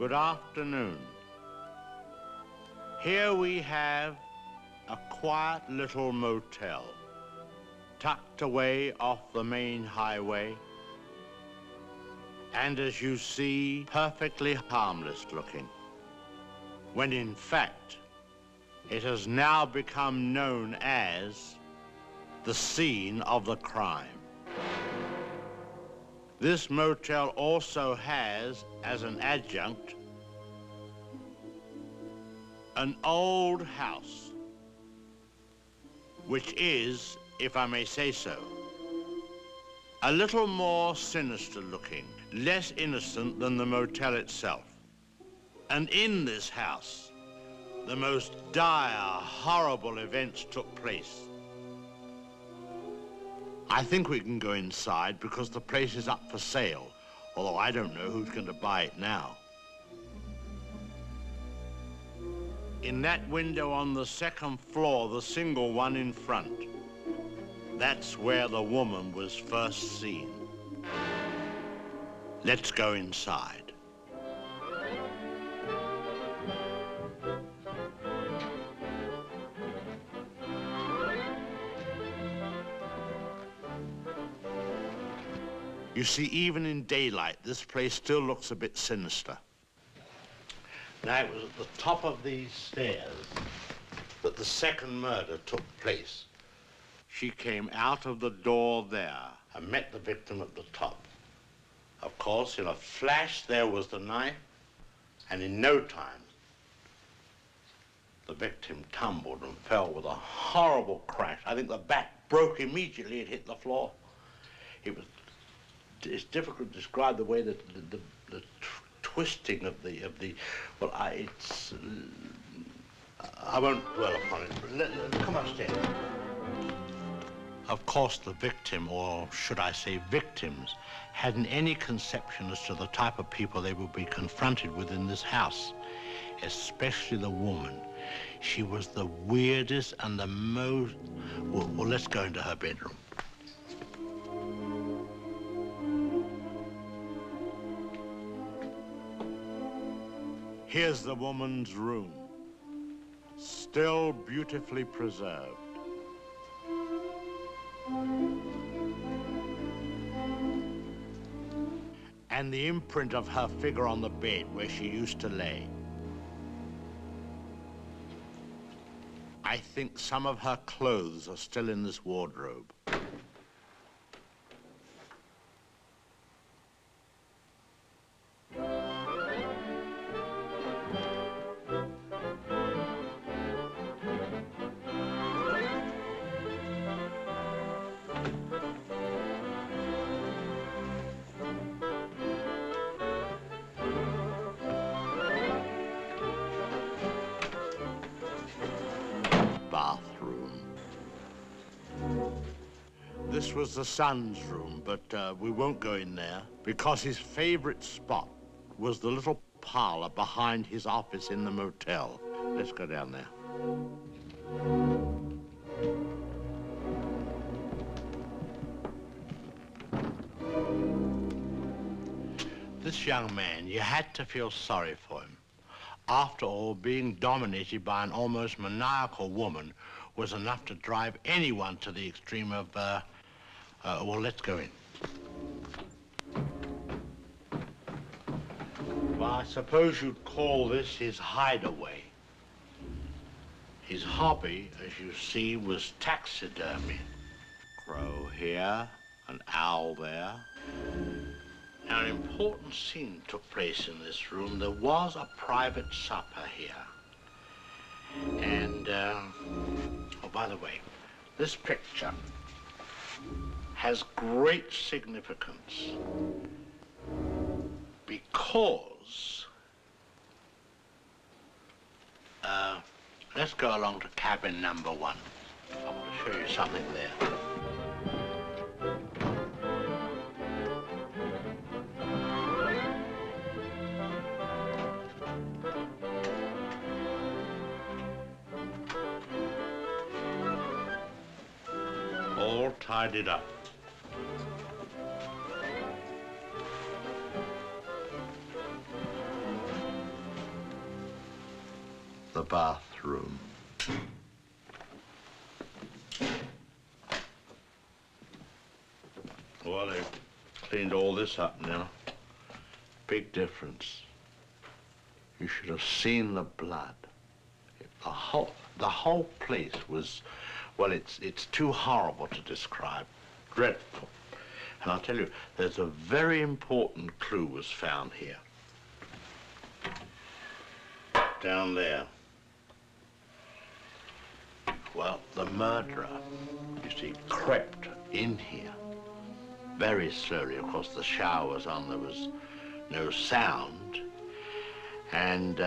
Good afternoon. Here we have a quiet little motel, tucked away off the main highway, and as you see, perfectly harmless looking, when in fact, it has now become known as the scene of the crime. This motel also has, as an adjunct, an old house, which is, if I may say so, a little more sinister looking, less innocent than the motel itself. And in this house, the most dire, horrible events took place. I think we can go inside because the place is up for sale, although I don't know who's going to buy it now. In that window on the second floor, the single one in front, that's where the woman was first seen. Let's go inside. You see, even in daylight, this place still looks a bit sinister. Now, it was at the top of these stairs that the second murder took place. She came out of the door there and met the victim at the top. Of course, in a flash, there was the knife, and in no time, the victim tumbled and fell with a horrible crash. I think the back broke immediately. It hit the floor. It's difficult to describe the way that the twisting of the well, I won't dwell upon it. Come upstairs. Of course, the victim, or should I say victims, hadn't any conception as to the type of people they would be confronted with in this house, especially the woman. She was the weirdest and the most... Well, let's go into her bedroom. Here's the woman's room, still beautifully preserved. And the imprint of her figure on the bed where she used to lay. I think some of her clothes are still in this wardrobe. Bathroom. This was the son's room, but we won't go in there because his favorite spot was the little parlor behind his office in the motel. Let's go down there. This young man, you had to feel sorry for him. After all, being dominated by an almost maniacal woman was enough to drive anyone to the extreme of, well, let's go in. Well, I suppose you'd call this his hideaway. His hobby, as you see, was taxidermy. Crow here, an owl there. Now, an important scene took place in this room. There was a private supper here. And, oh, by the way, this picture has great significance because, let's go along to cabin number 1. I want to show you something there. All tidied up. the bathroom. Well, they've cleaned all this up now. Big difference. You should have seen the blood. The whole place was, well, it's too horrible to describe. Dreadful. And I'll tell you, there's a very important clue was found here. Down there. Well, the murderer, you see, crept in here very slowly. Of course, the shower was on, there was no sound. And